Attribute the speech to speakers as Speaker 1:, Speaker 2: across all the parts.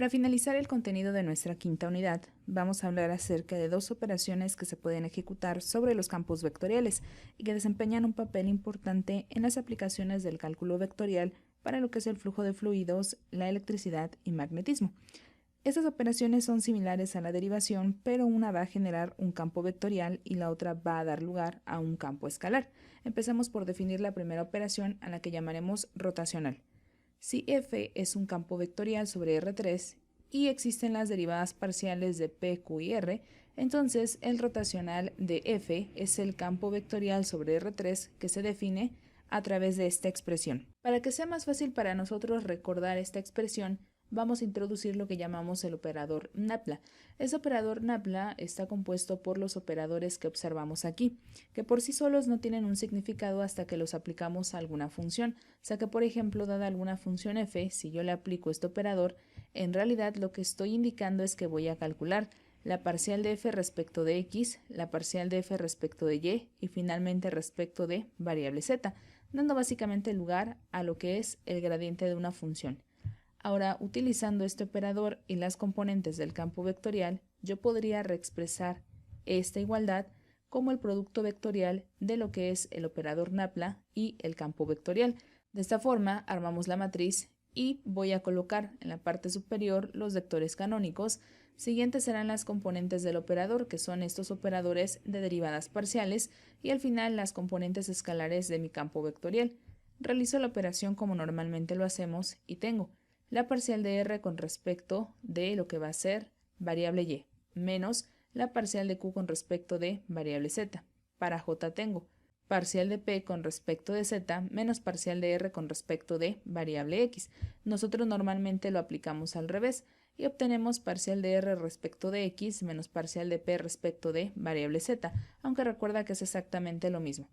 Speaker 1: Para finalizar el contenido de nuestra quinta unidad, vamos a hablar acerca de dos operaciones que se pueden ejecutar sobre los campos vectoriales y que desempeñan un papel importante en las aplicaciones del cálculo vectorial para lo que es el flujo de fluidos, la electricidad y magnetismo. Estas operaciones son similares a la derivación, pero una va a generar un campo vectorial y la otra va a dar lugar a un campo escalar. Empezamos por definir la primera operación, a la que llamaremos rotacional. Si f es un campo vectorial sobre R3 y existen las derivadas parciales de P, Q y R, entonces el rotacional de f es el campo vectorial sobre R3 que se define a través de esta expresión. Para que sea más fácil para nosotros recordar esta expresión, vamos a introducir lo que llamamos el operador Nabla. Ese operador Nabla está compuesto por los operadores que observamos aquí, que por sí solos no tienen un significado hasta que los aplicamos a alguna función. O sea que, por ejemplo, dada alguna función f, si yo le aplico este operador, en realidad lo que estoy indicando es que voy a calcular la parcial de f respecto de x, la parcial de f respecto de y y finalmente respecto de variable z, dando básicamente lugar a lo que es el gradiente de una función. Ahora, utilizando este operador y las componentes del campo vectorial, yo podría reexpresar esta igualdad como el producto vectorial de lo que es el operador Nabla y el campo vectorial. De esta forma, armamos la matriz y voy a colocar en la parte superior los vectores canónicos. Siguientes serán las componentes del operador, que son estos operadores de derivadas parciales, y al final las componentes escalares de mi campo vectorial. Realizo la operación como normalmente lo hacemos y tengo la parcial de R con respecto de lo que va a ser variable Y, menos la parcial de Q con respecto de variable Z. Para J tengo parcial de P con respecto de Z menos parcial de R con respecto de variable X. Nosotros normalmente lo aplicamos al revés y obtenemos parcial de R respecto de X menos parcial de P respecto de variable Z, aunque recuerda que es exactamente lo mismo.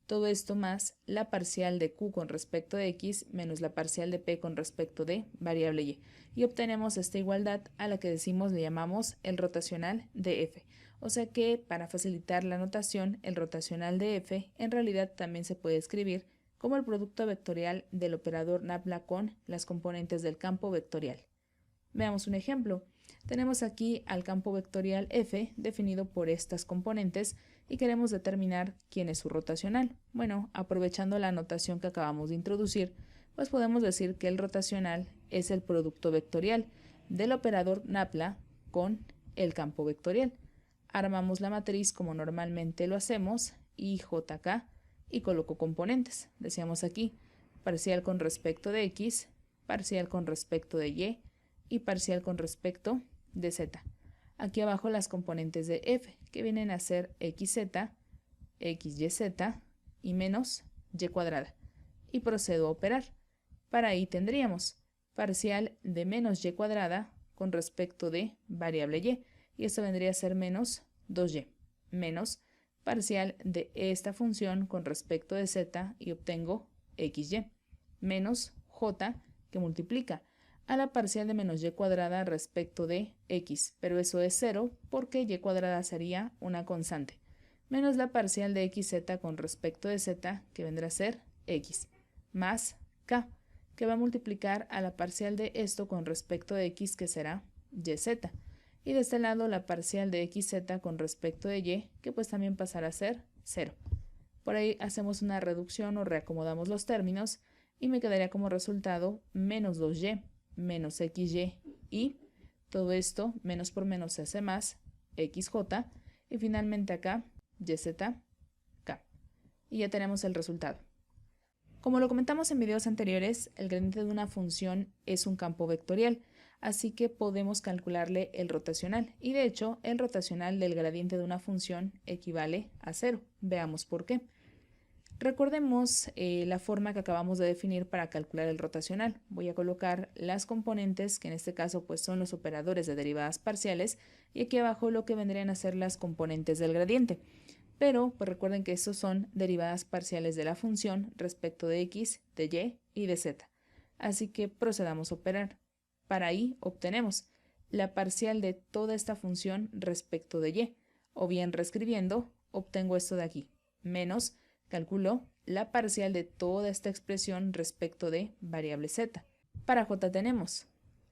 Speaker 1: Todo esto más la parcial de Q con respecto de X menos la parcial de P con respecto de variable Y. Y obtenemos esta igualdad a la que le llamamos el rotacional de f. O sea que, para facilitar la notación, el rotacional de f en realidad también se puede escribir como el producto vectorial del operador Nabla con las componentes del campo vectorial. Veamos un ejemplo. Tenemos aquí al campo vectorial f definido por estas componentes y queremos determinar quién es su rotacional. Bueno, aprovechando la notación que acabamos de introducir, pues podemos decir que el rotacional es el producto vectorial del operador Nabla con el campo vectorial. Armamos la matriz como normalmente lo hacemos, IJK, y coloco componentes. Decíamos aquí, parcial con respecto de x, parcial con respecto de y parcial con respecto de z. Aquí abajo las componentes de f, que vienen a ser xz, xyz y menos y cuadrada. Y procedo a operar. Para ahí tendríamos parcial de menos y cuadrada con respecto de variable y esto vendría a ser menos 2y, menos parcial de esta función con respecto de z y obtengo xy, menos j que multiplica a la parcial de menos y cuadrada respecto de x, pero eso es 0 porque y cuadrada sería una constante, menos la parcial de xz con respecto de z, que vendrá a ser x, más k, que va a multiplicar a la parcial de esto con respecto de x, que será yz, y de este lado la parcial de xz con respecto de y, que pues también pasará a ser 0. Por ahí hacemos una reducción o reacomodamos los términos y me quedaría como resultado menos 2y menos xy y todo esto menos por menos se hace más xj y finalmente acá yzk. Y ya tenemos el resultado. Como lo comentamos en videos anteriores, el gradiente de una función es un campo vectorial, así que podemos calcularle el rotacional. Y de hecho, el rotacional del gradiente de una función equivale a 0. Veamos por qué. Recordemos la forma que acabamos de definir para calcular el rotacional. Voy a colocar las componentes, que en este caso pues son los operadores de derivadas parciales, y aquí abajo lo que vendrían a ser las componentes del gradiente. Pero pues recuerden que estos son derivadas parciales de la función respecto de x, de y y de z. Así que procedamos a operar. Para ahí obtenemos la parcial de toda esta función respecto de y, o bien reescribiendo, obtengo esto de aquí, menos calculo la parcial de toda esta expresión respecto de variable z. Para j tenemos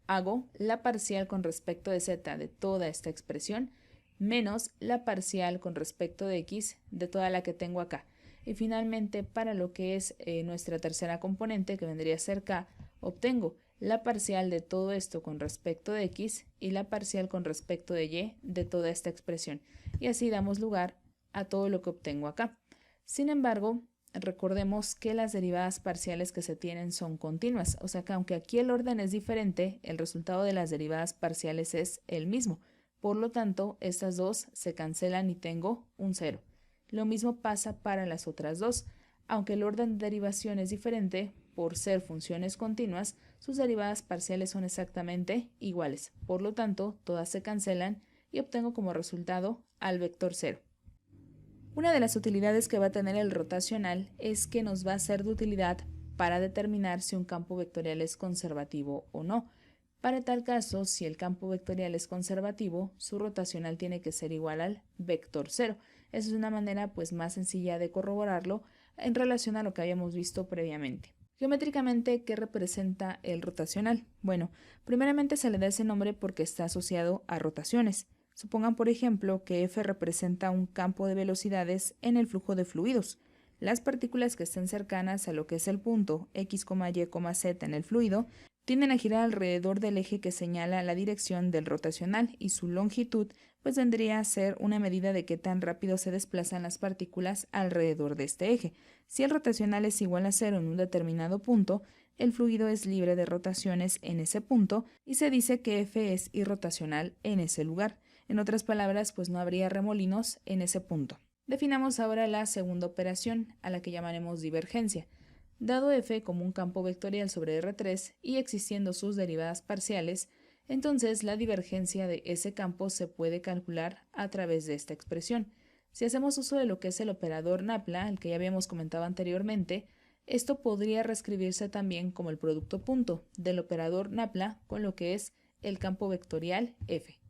Speaker 1: hago la parcial con respecto de z de toda esta expresión menos la parcial con respecto de x de toda la que tengo acá. Y finalmente, para lo que es nuestra tercera componente, que vendría a ser k, obtengo la parcial de todo esto con respecto de x y la parcial con respecto de y de toda esta expresión. Y así damos lugar a todo lo que obtengo acá. Sin embargo, recordemos que las derivadas parciales que se tienen son continuas, o sea que aunque aquí el orden es diferente, el resultado de las derivadas parciales es el mismo. Por lo tanto, estas dos se cancelan y tengo un 0. Lo mismo pasa para las otras dos. Aunque el orden de derivación es diferente, por ser funciones continuas, sus derivadas parciales son exactamente iguales. Por lo tanto, todas se cancelan y obtengo como resultado al vector 0. Una de las utilidades que va a tener el rotacional es que nos va a ser de utilidad para determinar si un campo vectorial es conservativo o no. Para tal caso, si el campo vectorial es conservativo, su rotacional tiene que ser igual al vector 0. Esa es una manera pues más sencilla de corroborarlo en relación a lo que habíamos visto previamente. Geométricamente, ¿qué representa el rotacional? Bueno, primeramente se le da ese nombre porque está asociado a rotaciones. Supongan, por ejemplo, que F representa un campo de velocidades en el flujo de fluidos. Las partículas que estén cercanas a lo que es el punto x, y, z en el fluido tienden a girar alrededor del eje que señala la dirección del rotacional y su longitud pues vendría a ser una medida de qué tan rápido se desplazan las partículas alrededor de este eje. Si el rotacional es igual a 0 en un determinado punto, el fluido es libre de rotaciones en ese punto y se dice que F es irrotacional en ese lugar. En otras palabras, pues no habría remolinos en ese punto. Definamos ahora la segunda operación, a la que llamaremos divergencia. Dado F como un campo vectorial sobre R3 y existiendo sus derivadas parciales, entonces la divergencia de ese campo se puede calcular a través de esta expresión. Si hacemos uso de lo que es el operador Napla, el que ya habíamos comentado anteriormente, esto podría reescribirse también como el producto punto del operador Napla con lo que es el campo vectorial F.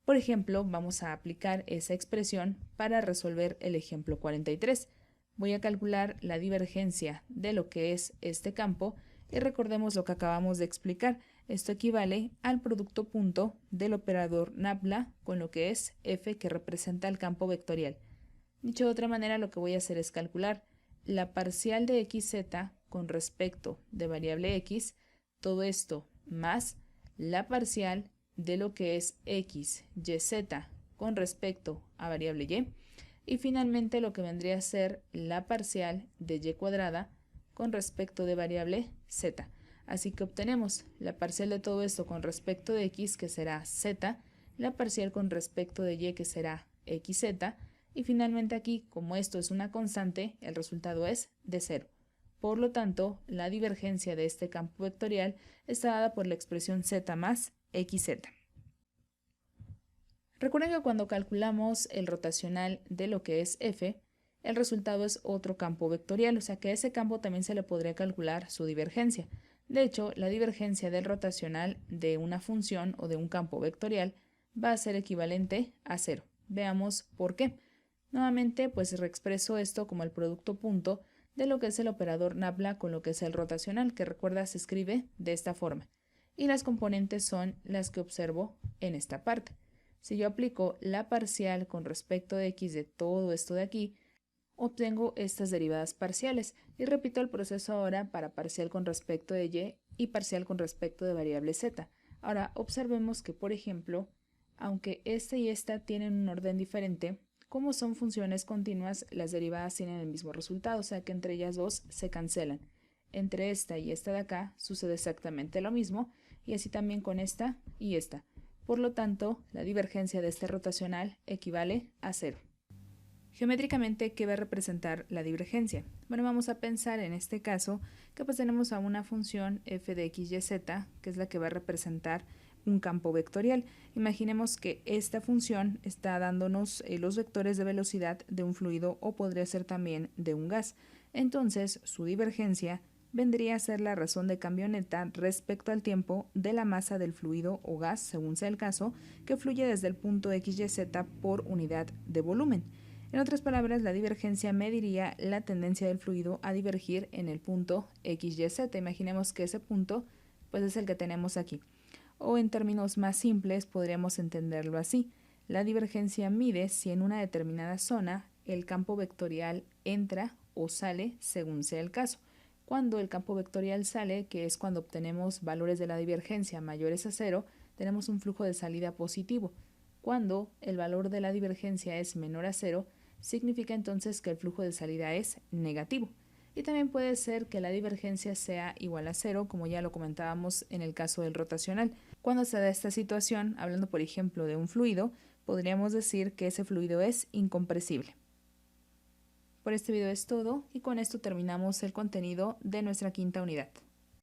Speaker 1: Por ejemplo, vamos a aplicar esa expresión para resolver el ejemplo 43. Voy a calcular la divergencia de lo que es este campo y recordemos lo que acabamos de explicar. Esto equivale al producto punto del operador Napla con lo que es F que representa el campo vectorial. Dicho de otra manera, lo que voy a hacer es calcular la parcial de xz con respecto de variable x, todo esto más la parcial de lo que es x, y, z con respecto a variable y finalmente lo que vendría a ser la parcial de y cuadrada con respecto de variable z. Así que obtenemos la parcial de todo esto con respecto de x, que será z, la parcial con respecto de y, que será xz, y finalmente aquí, como esto es una constante, el resultado es de 0. Por lo tanto, la divergencia de este campo vectorial está dada por la expresión z más xz. Recuerden que cuando calculamos el rotacional de lo que es f, el resultado es otro campo vectorial, o sea que a ese campo también se le podría calcular su divergencia. De hecho, la divergencia del rotacional de una función o de un campo vectorial va a ser equivalente a 0. Veamos por qué. Nuevamente, pues reexpreso esto como el producto punto de lo que es el operador Napla con lo que es el rotacional, que recuerda se escribe de esta forma. Y las componentes son las que observo en esta parte. Si yo aplico la parcial con respecto de x de todo esto de aquí, obtengo estas derivadas parciales y repito el proceso ahora para parcial con respecto de y parcial con respecto de variable z. Ahora observemos que, por ejemplo, aunque esta y esta tienen un orden diferente, como son funciones continuas, las derivadas tienen el mismo resultado, o sea que entre ellas dos se cancelan. Entre esta y esta de acá sucede exactamente lo mismo y así también con esta y esta. Por lo tanto, la divergencia de este rotacional equivale a 0. Geométricamente, ¿qué va a representar la divergencia? Bueno, vamos a pensar en este caso que pues tenemos a una función f de x, y, z, que es la que va a representar un campo vectorial. Imaginemos que esta función está dándonos los vectores de velocidad de un fluido o podría ser también de un gas. Entonces, su divergencia vendría a ser la razón de cambio neta respecto al tiempo de la masa del fluido o gas, según sea el caso, que fluye desde el punto x, y, z por unidad de volumen. En otras palabras, la divergencia mediría la tendencia del fluido a divergir en el punto x, y, z. Imaginemos que ese punto Pues es el que tenemos aquí. O en términos más simples podríamos entenderlo así. La divergencia mide si en una determinada zona el campo vectorial entra o sale según sea el caso. Cuando el campo vectorial sale, que es cuando obtenemos valores de la divergencia mayores a 0, tenemos un flujo de salida positivo. Cuando el valor de la divergencia es menor a 0, significa entonces que el flujo de salida es negativo. Y también puede ser que la divergencia sea igual a 0, como ya lo comentábamos en el caso del rotacional. Cuando se da esta situación, hablando por ejemplo de un fluido, podríamos decir que ese fluido es incompresible. Por este video es todo y con esto terminamos el contenido de nuestra quinta unidad.